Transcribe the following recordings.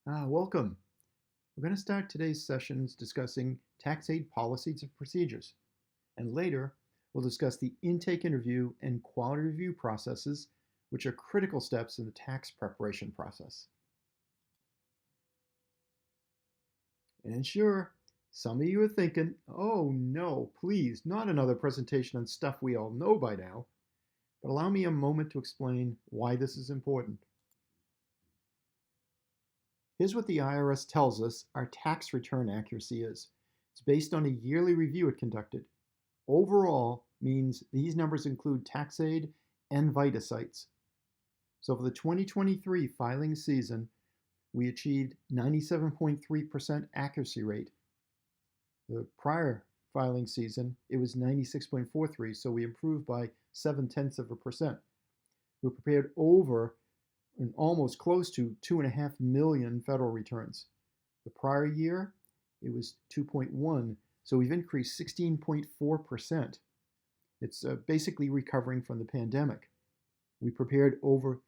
Welcome. We're going to start today's sessions discussing Tax-Aide policies and procedures. And later, we'll discuss the intake interview and quality review processes, which are critical steps in the tax preparation process. And sure, some of you are thinking, oh no, please, not another presentation on stuff we all know by now. But allow me a moment to explain why this is important. Here's what the IRS tells us our tax return accuracy is. It's based on a yearly review it conducted. Overall means these numbers include Tax-Aide and VITA sites. So for the 2023 filing season, we achieved 97.3% accuracy rate. The prior filing season, it was 96.43, so we improved by 0.7%. We prepared over and almost close to 2.5 million federal returns. The prior year, it was 2.1, so we've increased 16.4%. It's basically recovering from the pandemic. We prepared over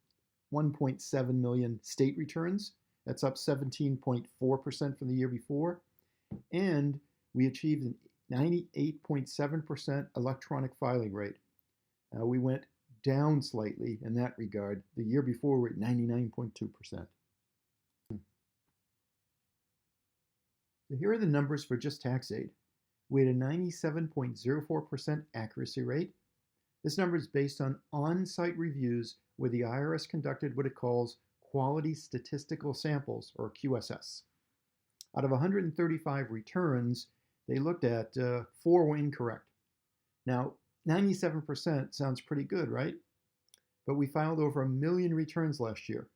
1.7 million state returns. That's up 17.4% from the year before. And we achieved an 98.7% electronic filing rate. We went down slightly in that regard. The year before, we were at 99.2%. So here are the numbers for just Tax-Aide. We had a 97.04% accuracy rate. This number is based on on-site reviews where the IRS conducted what it calls quality statistical samples, or QSS. Out of 135 returns, they looked at 4 were incorrect. Now, 97% sounds pretty good, right? But we filed over 1 million returns last year,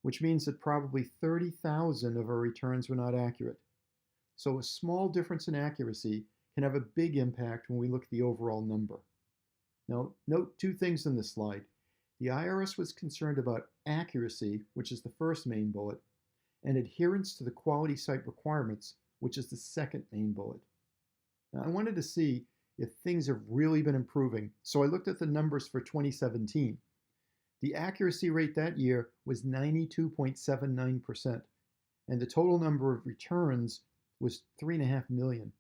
which means that probably 30,000 of our returns were not accurate. So a small difference in accuracy can have a big impact when we look at the overall number. Now, note 2 things in this slide. The IRS was concerned about accuracy, which is the first main bullet, and adherence to the quality site requirements, which is the second main bullet. Now, I wanted to see if things have really been improving, so I looked at the numbers for 2017. The accuracy rate that year was 92.79%, and the total number of returns was 3.5 million.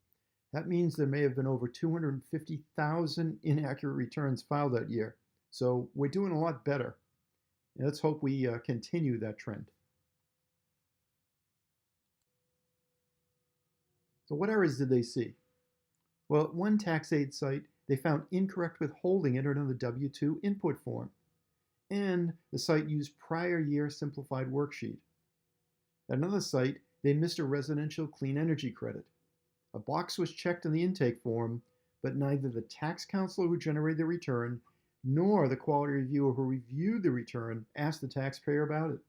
That means there may have been over 250,000 inaccurate returns filed that year, so we're doing a lot better. And let's hope we continue that trend. So what errors did they see? Well, at one Tax-Aide site, they found incorrect withholding entered on the W-2 input form, and the site used prior year simplified worksheet. At another site, they missed a residential clean energy credit. A box was checked in the intake form, but neither the tax counselor who generated the return nor the quality reviewer who reviewed the return asked the taxpayer about it.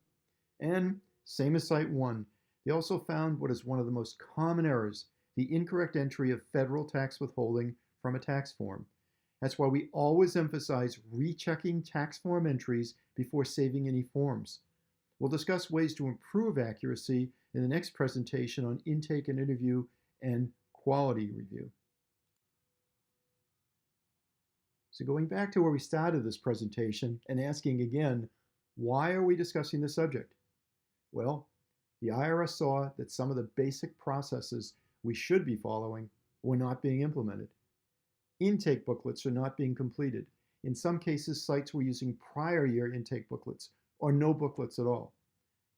And same as Site 1, they also found what is one of the most common errors, the incorrect entry of federal tax withholding from a tax form. That's why we always emphasize rechecking tax form entries before saving any forms. We'll discuss ways to improve accuracy in the next presentation on intake and interview and quality review. So going back to where we started this presentation and asking again, why are we discussing this subject? Well, the IRS saw that some of the basic processes we should be following were not being implemented. Intake booklets are not being completed. In some cases, sites were using prior year intake booklets or no booklets at all.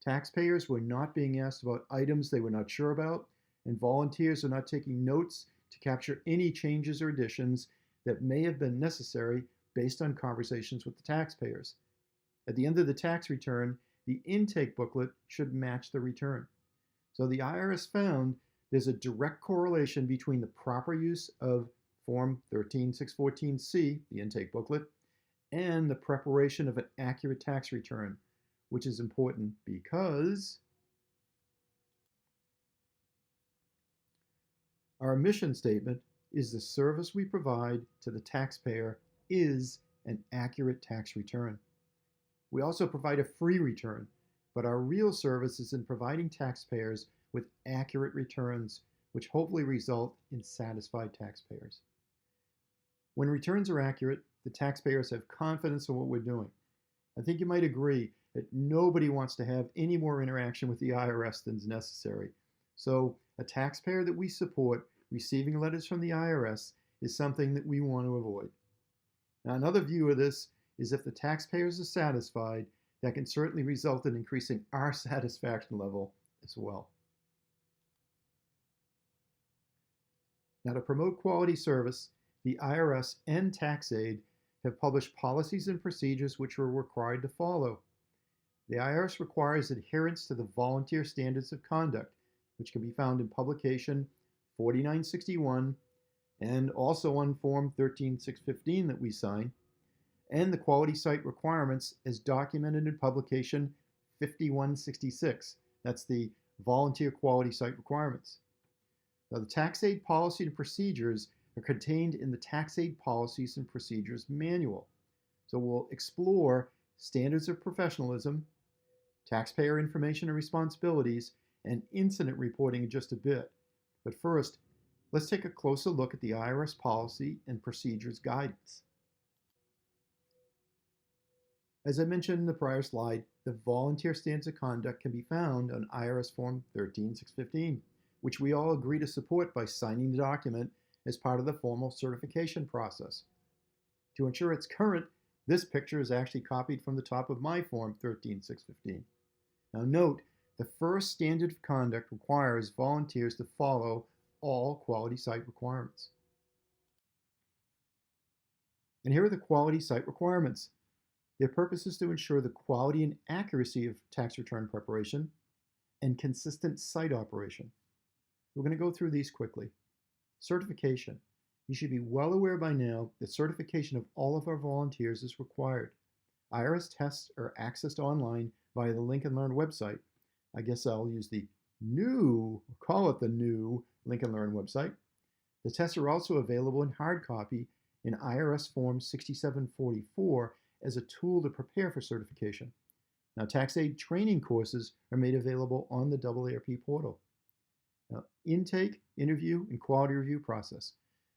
Taxpayers were not being asked about items they were not sure about, and volunteers are not taking notes to capture any changes or additions that may have been necessary based on conversations with the taxpayers. At the end of the tax return, the intake booklet should match the return. So the IRS found there's a direct correlation between the proper use of Form 13614C, the intake booklet, and the preparation of an accurate tax return, which is important because our mission statement is the service we provide to the taxpayer is an accurate tax return. We also provide a free return, but our real service is in providing taxpayers with accurate returns, which hopefully result in satisfied taxpayers. When returns are accurate, the taxpayers have confidence in what we're doing. I think you might agree that nobody wants to have any more interaction with the IRS than is necessary. So a taxpayer that we support receiving letters from the IRS is something that we want to avoid. Now, another view of this is if the taxpayers are satisfied, that can certainly result in increasing our satisfaction level as well. Now, to promote quality service, the IRS and Tax-Aide have published policies and procedures which we're required to follow. The IRS requires adherence to the volunteer standards of conduct, which can be found in publication 4961 and also on Form 13615 that we sign, and the quality site requirements as documented in publication 5166. That's the volunteer quality site requirements. Now, the Tax-Aide policy and procedures are contained in the Tax-Aide Policies and Procedures Manual. So we'll explore standards of professionalism, taxpayer information and responsibilities, and incident reporting in just a bit. But first, let's take a closer look at the IRS Policy and Procedures Guidance. As I mentioned in the prior slide, the volunteer standards of conduct can be found on IRS Form 13615, which we all agree to support by signing the document as part of the formal certification process. To ensure it's current, this picture is actually copied from the top of my Form 13615. Now note, the first standard of conduct requires volunteers to follow all quality site requirements. And here are the quality site requirements. Their purpose is to ensure the quality and accuracy of tax return preparation and consistent site operation. We're going to go through these quickly. Certification. You should be well aware by now that certification of all of our volunteers is required. IRS tests are accessed online via the Link and Learn website. I guess I'll use the new Link and Learn website. The tests are also available in hard copy in IRS Form 6744 as a tool to prepare for certification. Now, Tax-Aide training courses are made available on the AARP portal. Now, intake, interview, and quality review process.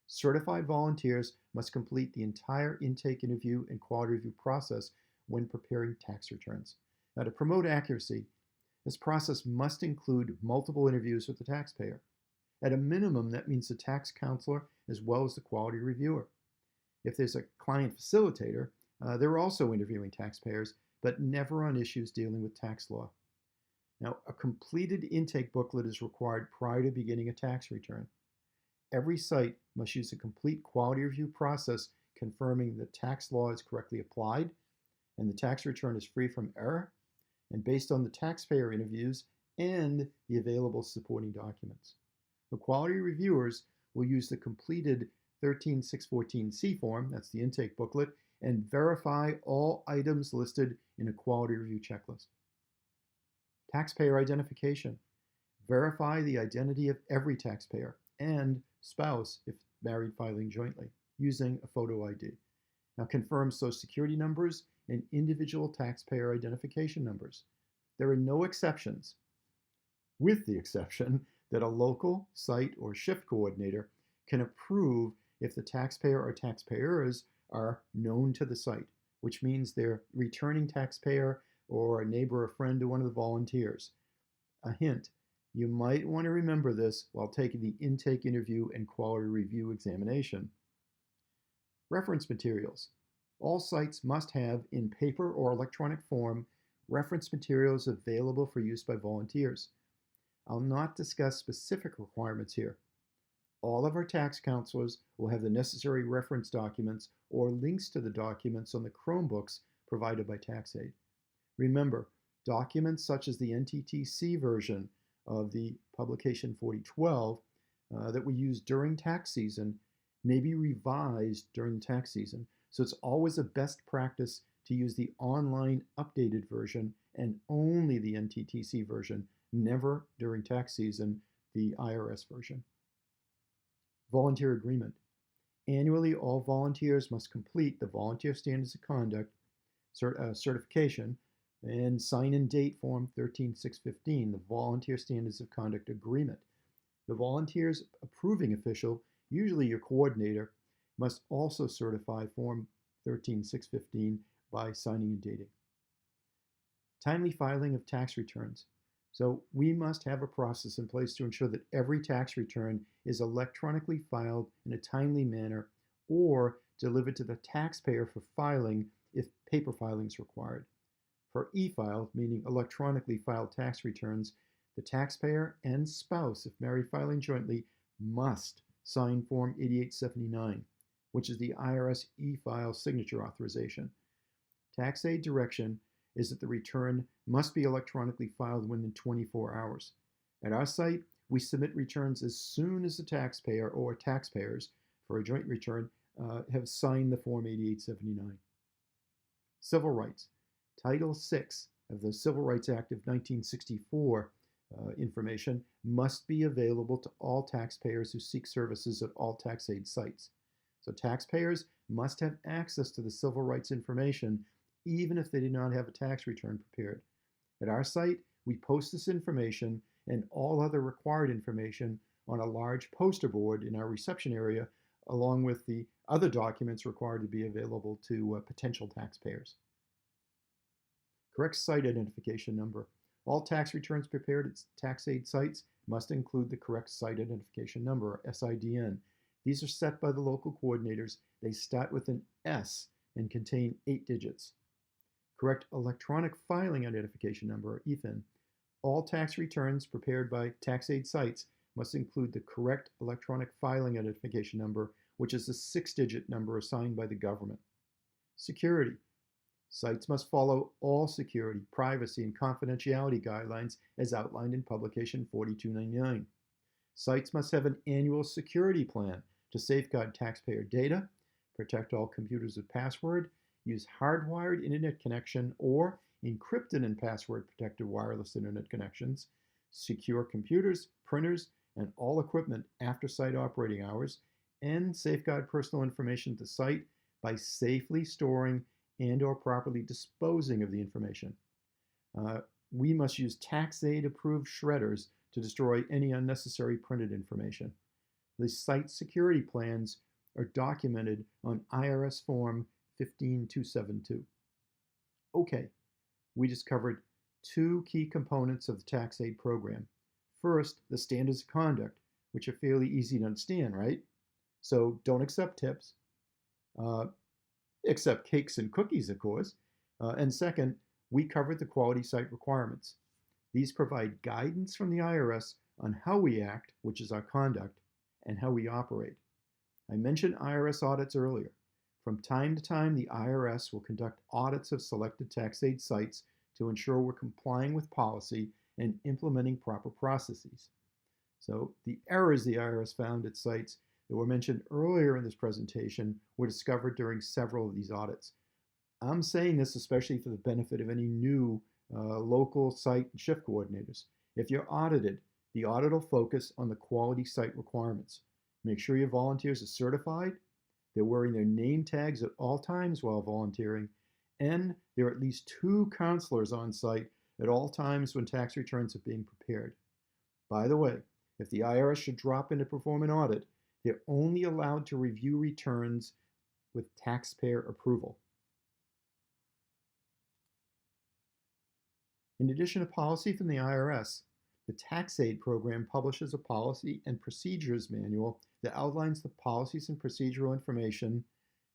Certified volunteers must complete the entire intake, interview, and quality review process when preparing tax returns. Now, to promote accuracy, this process must include multiple interviews with the taxpayer. At a minimum, that means the tax counselor as well as the quality reviewer. If there's a client facilitator, they're also interviewing taxpayers, but never on issues dealing with tax law. Now, a completed intake booklet is required prior to beginning a tax return. Every site must use a complete quality review process confirming the tax law is correctly applied and the tax return is free from error and based on the taxpayer interviews and the available supporting documents. The quality reviewers will use the completed 13614C form, that's the intake booklet, and verify all items listed in a quality review checklist. Taxpayer identification. Verify the identity of every taxpayer and spouse if married filing jointly using a photo ID. Now confirm Social Security numbers and individual taxpayer identification numbers. There are no exceptions, with the exception that a local, site, or shift coordinator can approve if the taxpayer or taxpayers are known to the site, which means they're returning taxpayer or a neighbor or friend to one of the volunteers. A hint, you might want to remember this while taking the intake interview and quality review examination. Reference materials. All sites must have, in paper or electronic form, reference materials available for use by volunteers. I'll not discuss specific requirements here. All of our tax counselors will have the necessary reference documents or links to the documents on the Chromebooks provided by Tax-Aide. Remember, documents such as the NTTC version of the publication 4012 that we use during tax season may be revised during tax season. So it's always a best practice to use the online updated version and only the NTTC version, never during tax season, the IRS version. Volunteer agreement. Annually, all volunteers must complete the Volunteer Standards of Conduct certification and sign and date Form 13615, the Volunteer Standards of Conduct Agreement. The volunteer's approving official, usually your coordinator, must also certify Form 13615 by signing and dating. Timely filing of tax returns. So we must have a process in place to ensure that every tax return is electronically filed in a timely manner or delivered to the taxpayer for filing if paper filing is required. For e-file, meaning electronically filed tax returns, the taxpayer and spouse, if married filing jointly, must sign Form 8879, which is the IRS e-file signature authorization. Tax-Aide direction is that the return must be electronically filed within 24 hours. At our site, we submit returns as soon as the taxpayer or taxpayers for a joint return have signed the Form 8879. Civil rights. Title VI of the Civil Rights Act of 1964 information must be available to all taxpayers who seek services at all Tax-Aide sites. So taxpayers must have access to the civil rights information even if they do not have a tax return prepared. At our site, we post this information and all other required information on a large poster board in our reception area, along with the other documents required to be available to potential taxpayers. Correct site identification number. All tax returns prepared at Tax-Aide sites must include the correct site identification number, or SIDN. These are set by the local coordinators. They start with an S and contain 8 digits. Correct electronic filing identification number, or EFIN. All tax returns prepared by Tax-Aide sites must include the correct electronic filing identification number, which is a 6-digit number assigned by the government. Security. Sites must follow all security, privacy, and confidentiality guidelines as outlined in Publication 4299. Sites must have an annual security plan to safeguard taxpayer data, protect all computers with password, use hardwired internet connection or encrypted and password-protected wireless internet connections, secure computers, printers, and all equipment after site operating hours, and safeguard personal information at the site by safely storing and or properly disposing of the information. We must use Tax-Aide approved shredders to destroy any unnecessary printed information. The site security plans are documented on IRS Form 15272. Okay, we just covered 2 key components of the Tax-Aide program. First, the standards of conduct, which are fairly easy to understand, right? So don't accept tips. Except cakes and cookies, of course. And second, we covered the quality site requirements. These provide guidance from the IRS on how we act, which is our conduct, and how we operate. I mentioned IRS audits earlier. From time to time, the IRS will conduct audits of selected Tax-Aide sites to ensure we're complying with policy and implementing proper processes. So the errors the IRS found at sites that were mentioned earlier in this presentation were discovered during several of these audits. I'm saying this especially for the benefit of any new local site and shift coordinators. If you're audited, the audit will focus on the quality site requirements. Make sure your volunteers are certified, they're wearing their name tags at all times while volunteering, and there are at least 2 counselors on site at all times when tax returns are being prepared. By the way, if the IRS should drop in to perform an audit, they're only allowed to review returns with taxpayer approval. In addition to policy from the IRS, the Tax-Aide program publishes a policy and procedures manual that outlines the policies and procedural information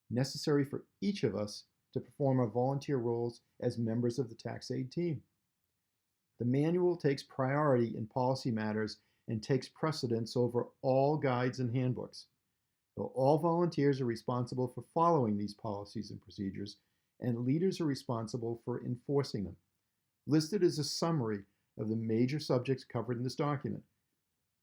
necessary for each of us to perform our volunteer roles as members of the Tax-Aide team. The manual takes priority in policy matters and takes precedence over all guides and handbooks. So all volunteers are responsible for following these policies and procedures, and leaders are responsible for enforcing them. Listed is a summary of the major subjects covered in this document.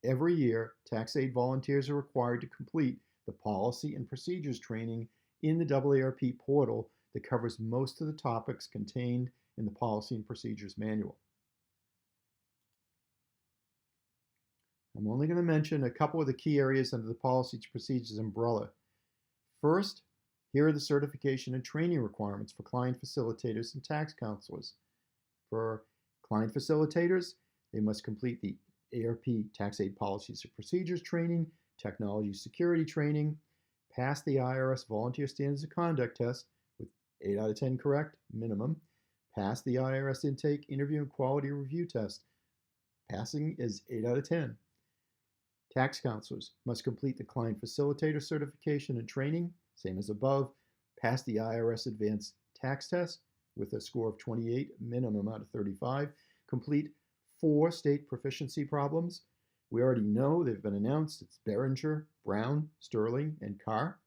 Every year, Tax-Aide volunteers are required to complete the policy and procedures training in the AARP portal that covers most of the topics contained in the policy and procedures manual. I'm only going to mention a couple of the key areas under the policy and procedures umbrella. First, here are the certification and training requirements for client facilitators and tax counselors. For client facilitators, they must complete the ARP Tax-Aide policies and procedures training, technology security training, pass the IRS volunteer standards of conduct test with 8 out of 10 correct minimum, Pass the IRS intake, interview, and quality review test. Passing is 8 out of 10. Tax counselors must complete the client facilitator certification and training, same as above. Pass the IRS advanced tax test with a score of 28, minimum out of 35. Complete 4 state proficiency problems. We already know they've been announced. It's Behringer, Brown, Sterling, and Carr.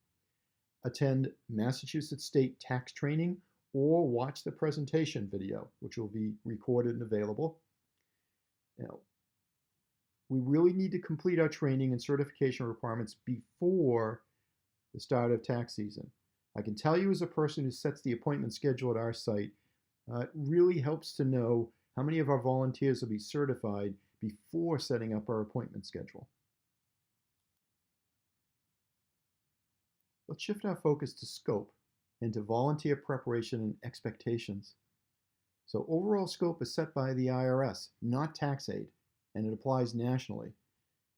Attend Massachusetts State tax training or watch the presentation video, which will be recorded and available. Now, we really need to complete our training and certification requirements before the start of tax season. I can tell you as a person who sets the appointment schedule at our site, it really helps to know how many of our volunteers will be certified before setting up our appointment schedule. Let's shift our focus to scope and to volunteer preparation and expectations. So overall scope is set by the IRS, not Tax-Aide, and it applies nationally.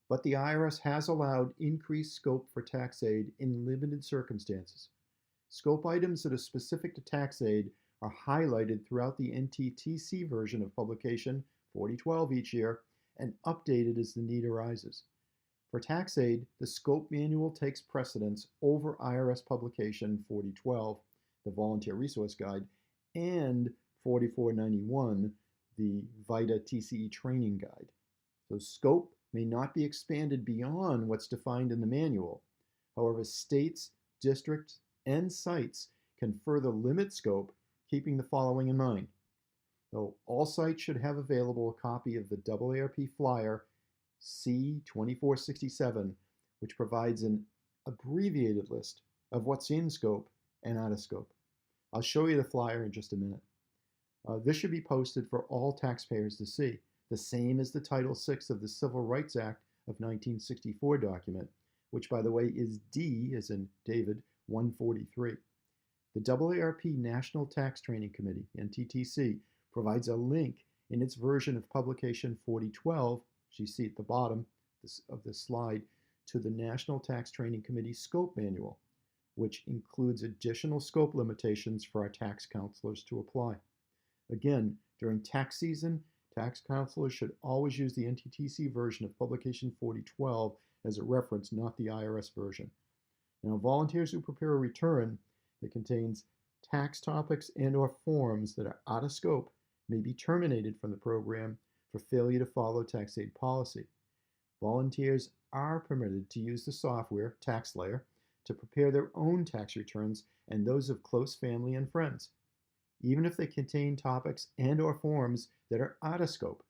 But the IRS has allowed increased scope for Tax-Aide in limited circumstances. Scope items that are specific to Tax-Aide are highlighted throughout the NTTC version of publication 4012 each year and updated as the need arises. For Tax-Aide, the scope manual takes precedence over IRS publication 4012, the Volunteer Resource Guide, and 4491, the VITA TCE Training Guide. So scope may not be expanded beyond what's defined in the manual. However, states, districts, and sites can further limit scope, keeping the following in mind. So all sites should have available a copy of the AARP flyer C2467, which provides an abbreviated list of what's in scope and out of scope. I'll show you the flyer in just a minute. This should be posted for all taxpayers to see, the same as the Title VI of the Civil Rights Act of 1964 document, which, by the way, is D, as in David, 143. The AARP National Tax Training Committee, NTTC, provides a link in its version of publication 4012, which you see at the bottom of this slide, to the National Tax Training Committee Scope Manual, which includes additional scope limitations for our tax counselors to apply. Again, during tax season, tax counselors should always use the NTTC version of publication 4012 as a reference, not the IRS version. Now, volunteers who prepare a return that contains tax topics and/or forms that are out of scope may be terminated from the program for failure to follow Tax-Aide policy. Volunteers are permitted to use the software, TaxLayer, to prepare their own tax returns and those of close family and friends, even if they contain topics and/or forms that are out of scope.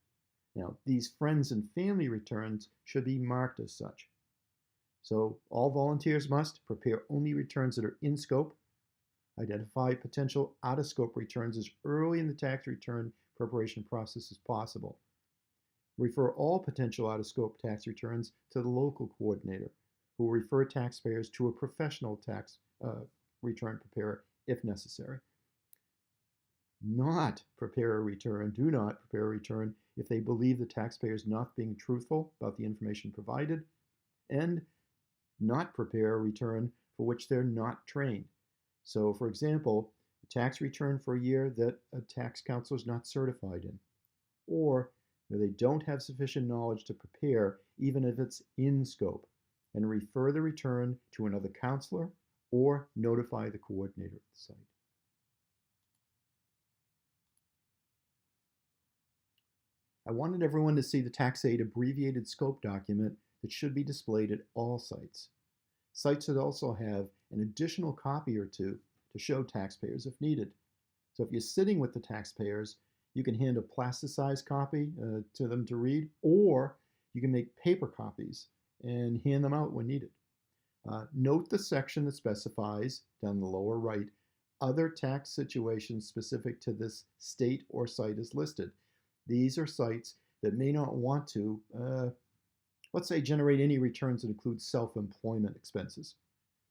Now, these friends and family returns should be marked as such. So all volunteers must prepare only returns that are in scope, identify potential out-of-scope returns as early in the tax return preparation process as possible. Refer all potential out-of-scope tax returns to the local coordinator, who will refer taxpayers to a professional tax return preparer if necessary. Do not prepare a return if they believe the taxpayer is not being truthful about the information provided, and not prepare a return for which they're not trained. So, for example, a tax return for a year that a tax counselor is not certified in, or where they don't have sufficient knowledge to prepare even if it's in scope, and refer the return to another counselor or notify the coordinator at the site. I wanted everyone to see the Tax-Aide abbreviated scope document that should be displayed at all sites. Sites should also have an additional copy or two to show taxpayers if needed. So if you're sitting with the taxpayers, you can hand a plasticized copy to them to read, or you can make paper copies and hand them out when needed. Note the section that specifies, down the lower right, other tax situations specific to this state or site is listed. These are sites that may not want to, let's say, generate any returns that include self-employment expenses.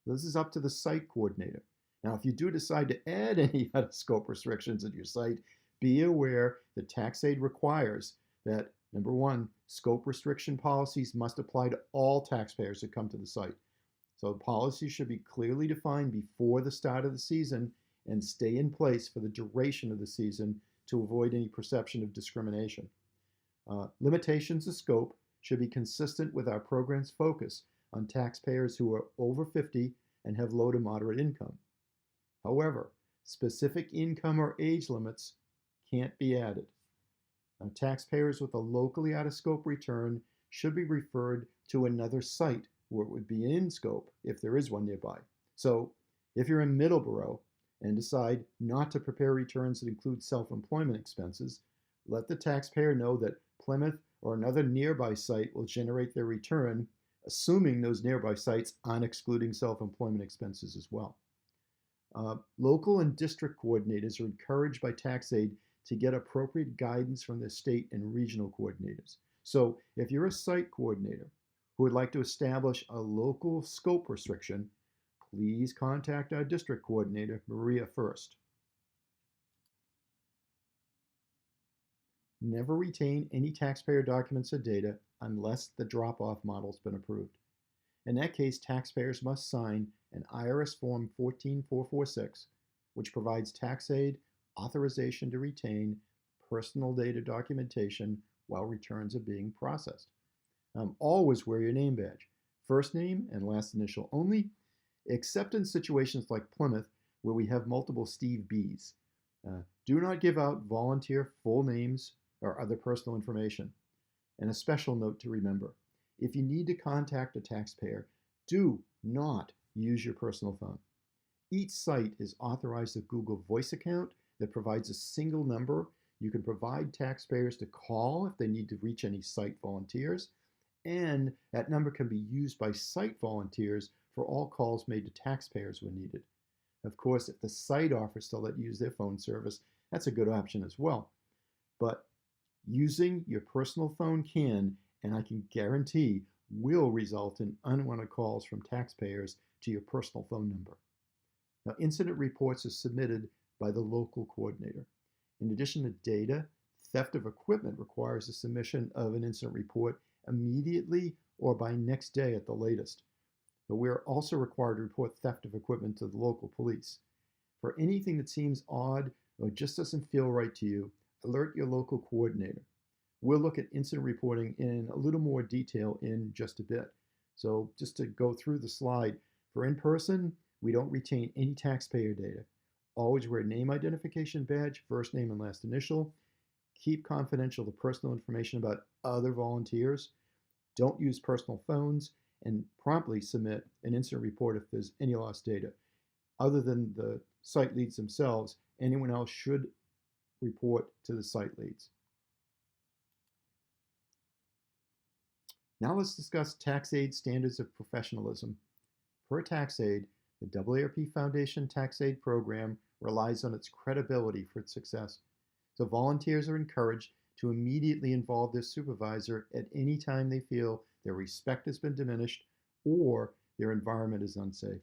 This is up to the site coordinator. Now, if you do decide to add any out-of-scope restrictions at your site, be aware that Tax-Aide requires that, number one, scope restriction policies must apply to all taxpayers who come to the site. So policies should be clearly defined before the start of the season and stay in place for the duration of the season to avoid any perception of discrimination. Limitations of scope should be consistent with our program's focus on taxpayers who are over 50 and have low to moderate income. However, specific income or age limits can't be added. Taxpayers with a locally out-of-scope return should be referred to another site where it would be in scope if there is one nearby. So if you're in Middleborough and decide not to prepare returns that include self-employment expenses, let the taxpayer know that Plymouth or another nearby site will generate their return, assuming those nearby sites aren't excluding self-employment expenses as well. Local and district coordinators are encouraged by Tax-Aide to get appropriate guidance from their state and regional coordinators. So if you're a site coordinator who would like to establish a local scope restriction, please contact our district coordinator, Maria, first. Never retain any taxpayer documents or data unless the drop-off model has been approved. In that case, taxpayers must sign an IRS Form 14446, which provides Tax-Aide authorization to retain personal data documentation while returns are being processed. Always wear your name badge, first name and last initial only, except in situations like Plymouth where we have multiple Steve B's. Do not give out volunteer full names or other personal information. And a special note to remember, if you need to contact a taxpayer, do not use your personal phone. Each site is authorized a Google Voice account that provides a single number you can provide taxpayers to call if they need to reach any site volunteers, and that number can be used by site volunteers for all calls made to taxpayers when needed. Of course, if the site offers to let you use their phone service, that's a good option as well. But using your personal phone can, and I can guarantee, will result in unwanted calls from taxpayers to your personal phone number. Now, incident reports are submitted by the local coordinator. In addition to data, theft of equipment requires the submission of an incident report immediately or by next day at the latest. But we are also required to report theft of equipment to the local police. For anything that seems odd or just doesn't feel right to you, alert your local coordinator. We'll look at incident reporting in a little more detail in just a bit. So just to go through the slide, for in-person, we don't retain any taxpayer data. Always wear name identification badge, first name and last initial. Keep confidential the personal information about other volunteers. Don't use personal phones, and promptly submit an incident report if there's any lost data. Other than the site leads themselves, anyone else should report to the site leads. Now let's discuss Tax-Aide standards of professionalism. Per Tax-Aide, the AARP Foundation Tax-Aide program relies on its credibility for its success. So volunteers are encouraged to immediately involve their supervisor at any time they feel their respect has been diminished or their environment is unsafe.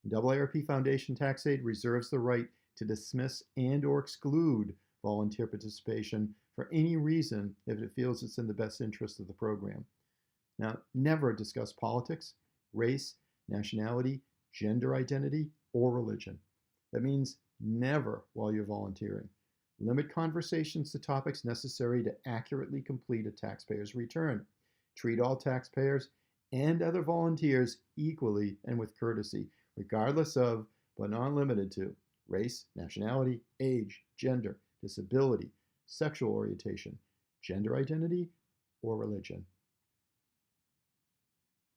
AARP Foundation Tax-Aide reserves the right to dismiss and or exclude volunteer participation for any reason if it feels it's in the best interest of the program. Now, never discuss politics, race, nationality, gender identity, or religion. That means never while you're volunteering. Limit conversations to topics necessary to accurately complete a taxpayer's return. Treat all taxpayers and other volunteers equally and with courtesy, regardless of, but not limited to, race, nationality, age, gender, disability, sexual orientation, gender identity, or religion.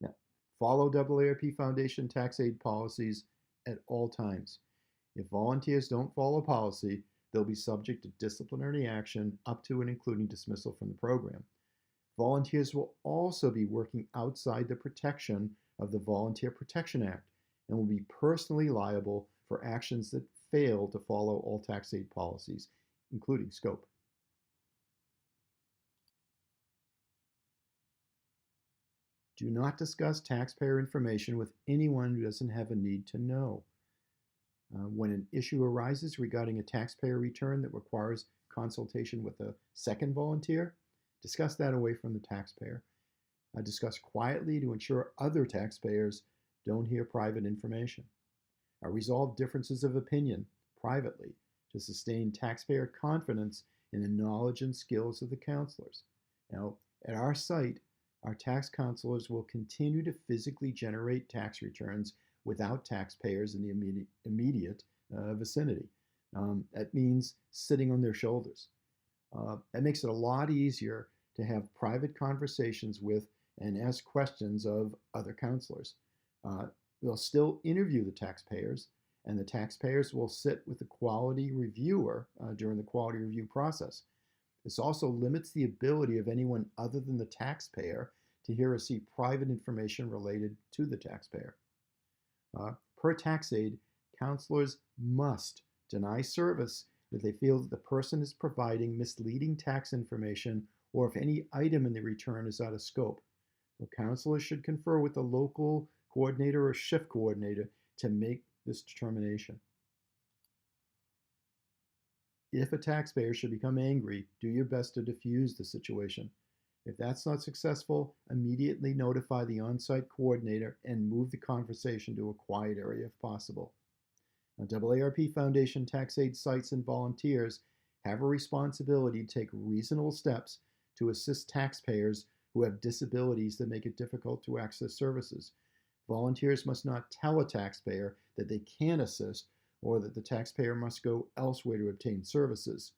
Now, follow AARP Foundation Tax-Aide policies at all times. If volunteers don't follow policy, they'll be subject to disciplinary action up to and including dismissal from the program. Volunteers will also be working outside the protection of the Volunteer Protection Act and will be personally liable for actions that fail to follow all Tax-Aide policies, including scope. Do not discuss taxpayer information with anyone who doesn't have a need to know. When an issue arises regarding a taxpayer return that requires consultation with a second volunteer, discuss that away from the taxpayer. Discuss quietly to ensure other taxpayers don't hear private information. Resolve differences of opinion privately to sustain taxpayer confidence in the knowledge and skills of the counselors. Now, at our site, our tax counselors will continue to physically generate tax returns without taxpayers in the immediate vicinity. That means sitting on their shoulders. That makes it a lot easier to have private conversations with and ask questions of other counselors. They'll still interview the taxpayers, and the taxpayers will sit with the quality reviewer during the quality review process. This also limits the ability of anyone other than the taxpayer to hear or see private information related to the taxpayer. Per Tax-Aide, counselors must deny service if they feel that the person is providing misleading tax information or if any item in the return is out of scope. So counselors should confer with the local coordinator or shift coordinator to make this determination. If a taxpayer should become angry, do your best to diffuse the situation. If that's not successful, immediately notify the on-site coordinator and move the conversation to a quiet area if possible. Now, AARP Foundation Tax-Aide sites and volunteers have a responsibility to take reasonable steps to assist taxpayers who have disabilities that make it difficult to access services. Volunteers must not tell a taxpayer that they can't assist or that the taxpayer must go elsewhere to obtain services.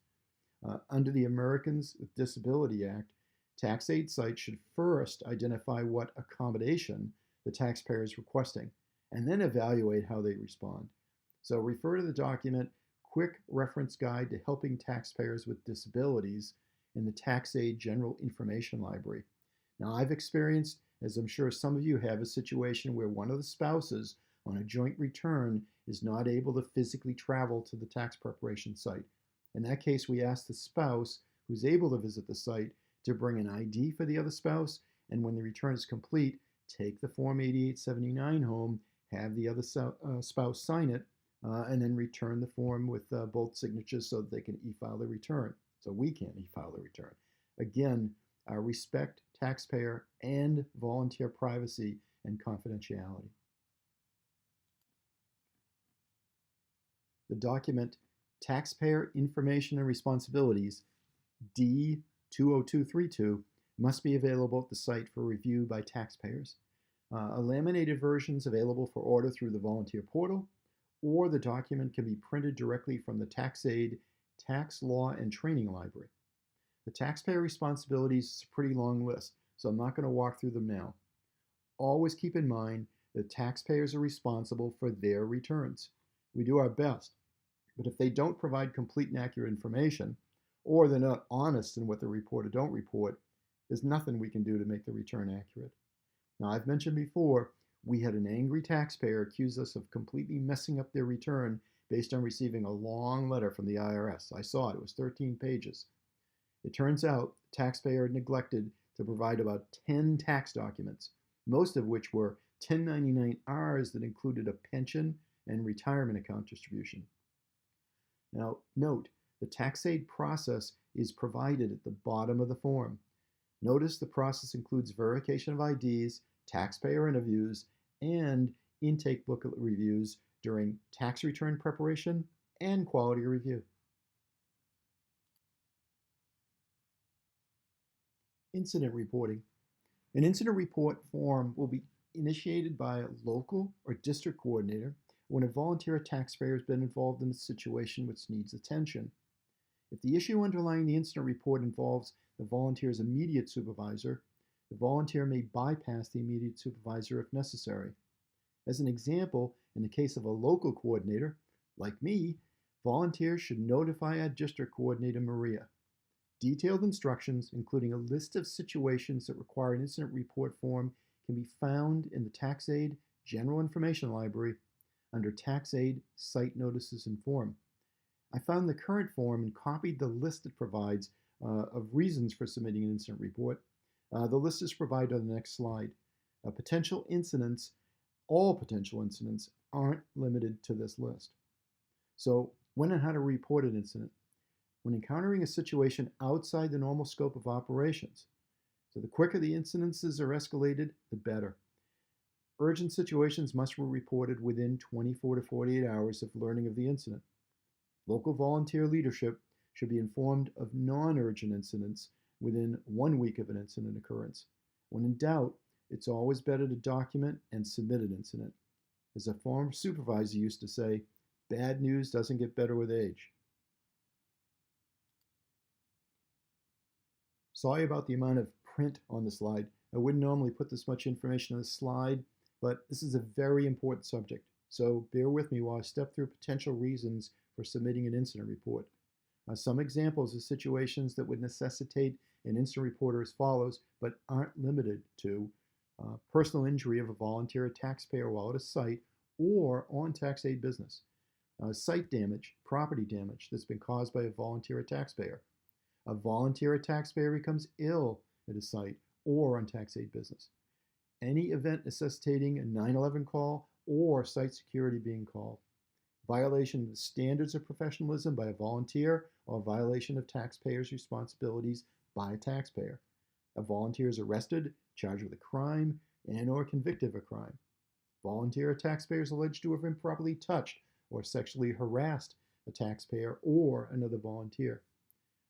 Under the Americans with Disability Act, Tax-Aide sites should first identify what accommodation the taxpayer is requesting and then evaluate how they respond. So refer to the document Quick Reference Guide to Helping Taxpayers with Disabilities in the Tax-Aide General Information Library. Now, I've experienced, as I'm sure some of you have, a situation where one of the spouses on a joint return is not able to physically travel to the tax preparation site. In that case, we ask the spouse who's able to visit the site to bring an ID for the other spouse, and when the return is complete, take the Form 8879 home, have the other spouse sign it, and then return the form with both signatures so that they can e-file the return. So we can e-file the return. Again, respect taxpayer and volunteer privacy and confidentiality. The document Taxpayer Information and Responsibilities D20232 must be available at the site for review by taxpayers. A laminated version is available for order through the volunteer portal, or the document can be printed directly from the Tax-Aide Tax Law and Training Library. The taxpayer responsibilities is a pretty long list, so I'm not going to walk through them now. Always keep in mind that taxpayers are responsible for their returns. We do our best, but if they don't provide complete and accurate information, or they're not honest in what they report or don't report, there's nothing we can do to make the return accurate. Now, I've mentioned before, we had an angry taxpayer accuse us of completely messing up their return based on receiving a long letter from the IRS. I saw it was 13 pages. It turns out the taxpayer neglected to provide about 10 tax documents, most of which were 1099-Rs that included a pension and retirement account distribution. Now, note, the Tax-Aide process is provided at the bottom of the form. Notice the process includes verification of IDs, taxpayer interviews, and intake booklet reviews during tax return preparation and quality review. Incident reporting. An incident report form will be initiated by a local or district coordinator when a volunteer taxpayer has been involved in a situation which needs attention. If the issue underlying the incident report involves the volunteer's immediate supervisor, the volunteer may bypass the immediate supervisor if necessary. As an example, in the case of a local coordinator, like me, volunteers should notify our district coordinator, Maria. Detailed instructions, including a list of situations that require an incident report form, can be found in the Tax-Aide General Information Library under Tax-Aide Site Notices and Form. I found the current form and copied the list it provides of reasons for submitting an incident report. The list is provided on the next slide. Potential incidents, all potential incidents, aren't limited to this list. So, when and how to report an incident? When encountering a situation outside the normal scope of operations. So the quicker the incidences are escalated, the better. Urgent situations must be reported within 24 to 48 hours of learning of the incident. Local volunteer leadership should be informed of non-urgent incidents within 1 week of an incident occurrence. When in doubt, it's always better to document and submit an incident. As a former supervisor used to say, bad news doesn't get better with age. Sorry about the amount of print on the slide. I wouldn't normally put this much information on the slide, but this is a very important subject. So bear with me while I step through potential reasons for submitting an incident report. Some examples of situations that would necessitate an incident report are as follows, but aren't limited to personal injury of a volunteer or taxpayer while at a site or on tax-aid business. Site damage, property damage that's been caused by a volunteer or taxpayer. A volunteer or taxpayer becomes ill at a site or on tax-aid business. Any event necessitating a 911 call or site security being called. Violation of the standards of professionalism by a volunteer or violation of taxpayers' responsibilities by a taxpayer. A volunteer is arrested, charged with a crime, and or convicted of a crime. Volunteer or taxpayer is alleged to have improperly touched or sexually harassed a taxpayer or another volunteer.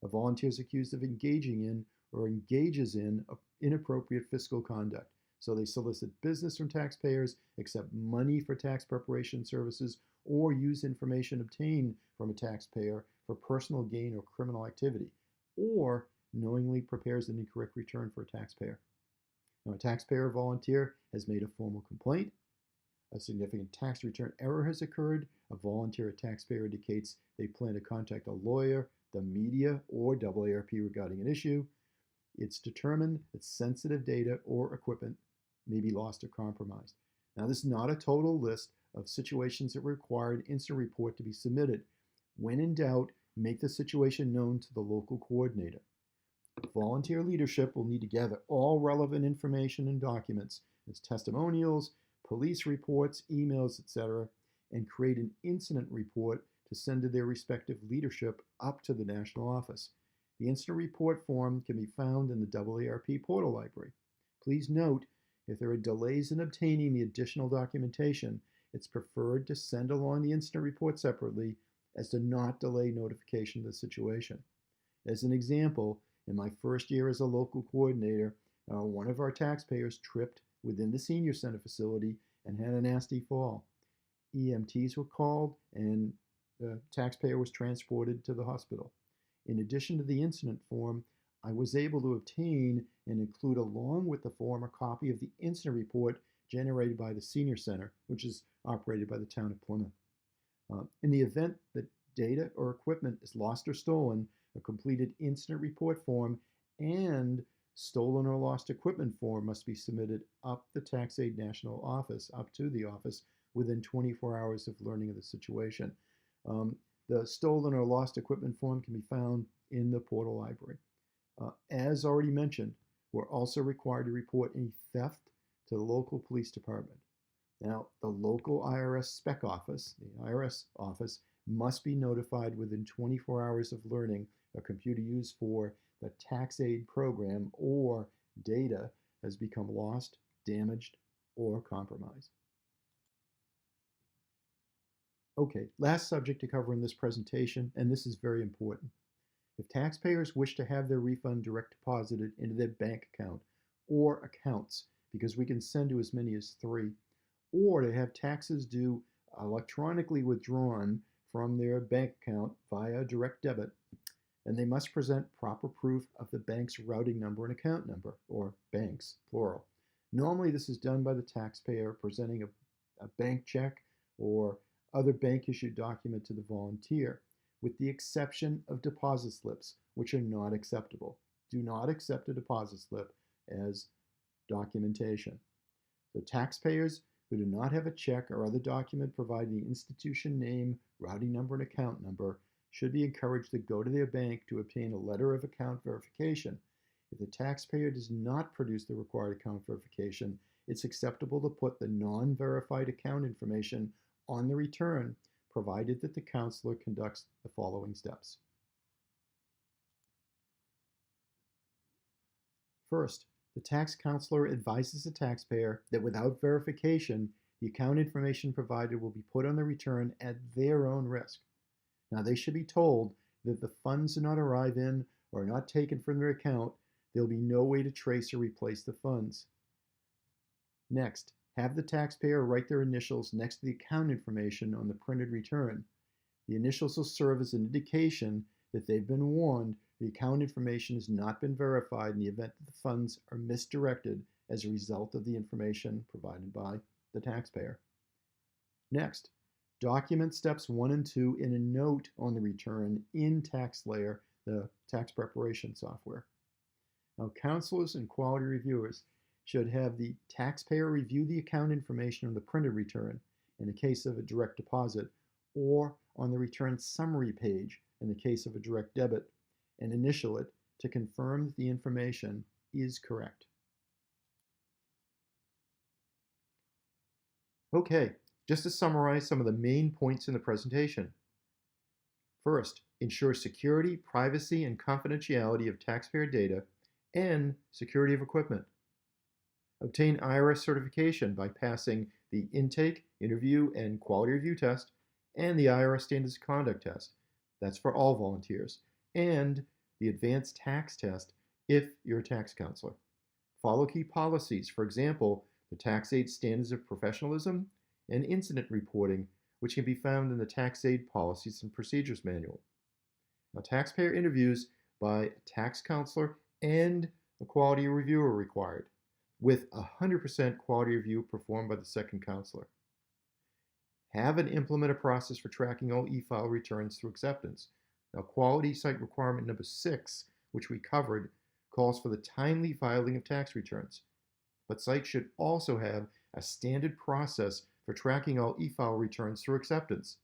A volunteer is accused of engaging in or engages in inappropriate fiscal conduct. So they solicit business from taxpayers, accept money for tax preparation services, or use information obtained from a taxpayer for personal gain or criminal activity, or knowingly prepares an incorrect return for a taxpayer. Now, a taxpayer or volunteer has made a formal complaint, a significant tax return error has occurred, a volunteer or taxpayer indicates they plan to contact a lawyer, the media, or AARP regarding an issue. It's determined that sensitive data or equipment may be lost or compromised. Now, this is not a total list of situations that require an incident report to be submitted. When in doubt, make the situation known to the local coordinator. Volunteer leadership will need to gather all relevant information and documents, as testimonials, police reports, emails, etc., and create an incident report to send to their respective leadership up to the national office. The incident report form can be found in the AARP portal library. Please note, if there are delays in obtaining the additional documentation, it's preferred to send along the incident report separately as to not delay notification of the situation. As an example, in my first year as a local coordinator, one of our taxpayers tripped within the senior center facility and had a nasty fall. EMTs were called and the taxpayer was transported to the hospital. In addition to the incident form, I was able to obtain and include along with the form a copy of the incident report generated by the senior center, which is operated by the town of Plymouth. In the event that data or equipment is lost or stolen, a completed incident report form and stolen or lost equipment form must be submitted up the Tax-Aide National Office, up to the office, within 24 hours of learning of the situation. The stolen or lost equipment form can be found in the portal library. As already mentioned, we're also required to report any theft to the local police department. Now, the local IRS spec office, the IRS office, must be notified within 24 hours of learning a computer used for the Tax-Aide program or data has become lost, damaged, or compromised. Okay, last subject to cover in this presentation, and this is very important. If taxpayers wish to have their refund direct deposited into their bank account or accounts, because we can send to as many as 3, or to have taxes due electronically withdrawn from their bank account via direct debit, and they must present proper proof of the bank's routing number and account number, or banks, plural. Normally this is done by the taxpayer presenting a bank check or other bank-issued document to the volunteer, with the exception of deposit slips, which are not acceptable. Do not accept a deposit slip as documentation. So taxpayers who do not have a check or other document providing the institution name, routing number, and account number should be encouraged to go to their bank to obtain a letter of account verification. If the taxpayer does not produce the required account verification, it's acceptable to put the non-verified account information on the return, provided that the counselor conducts the following steps. First, the tax counselor advises the taxpayer that without verification, the account information provided will be put on the return at their own risk. Now, they should be told that if the funds do not arrive in or are not taken from their account, there will be no way to trace or replace the funds. Next, have the taxpayer write their initials next to the account information on the printed return. The initials will serve as an indication that they've been warned the account information has not been verified in the event that the funds are misdirected as a result of the information provided by the taxpayer. Next, document steps 1 and 2 in a note on the return in TaxLayer, the tax preparation software. Now, counselors and quality reviewers should have the taxpayer review the account information on the printed return in the case of a direct deposit, or on the return summary page in the case of a direct debit, and initial it to confirm that the information is correct. Okay, just to summarize some of the main points in the presentation. First, ensure security, privacy, and confidentiality of taxpayer data and security of equipment. Obtain IRS certification by passing the intake, interview, and quality review test and the IRS Standards of Conduct test. That's for all volunteers. And the advanced tax test if you're a tax counselor. Follow key policies, for example, the Tax-Aide Standards of Professionalism and Incident Reporting, which can be found in the Tax-Aide Policies and Procedures Manual. Now, taxpayer interviews by a tax counselor and a quality reviewer are required, with 100% quality review performed by the second counselor. Have and implement a process for tracking all e-file returns through acceptance. Now, quality site requirement number 6, which we covered, calls for the timely filing of tax returns. But sites should also have a standard process for tracking all e-file returns through acceptance.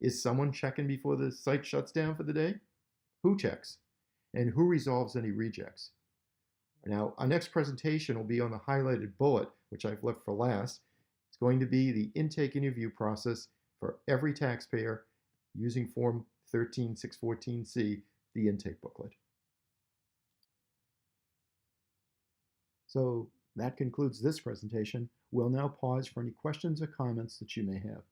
Is someone checking before the site shuts down for the day? Who checks? And who resolves any rejects? Now, our next presentation will be on the highlighted bullet, which I've left for last. It's going to be the intake interview process for every taxpayer using Form 13614C, the intake booklet. So that concludes this presentation. We'll now pause for any questions or comments that you may have.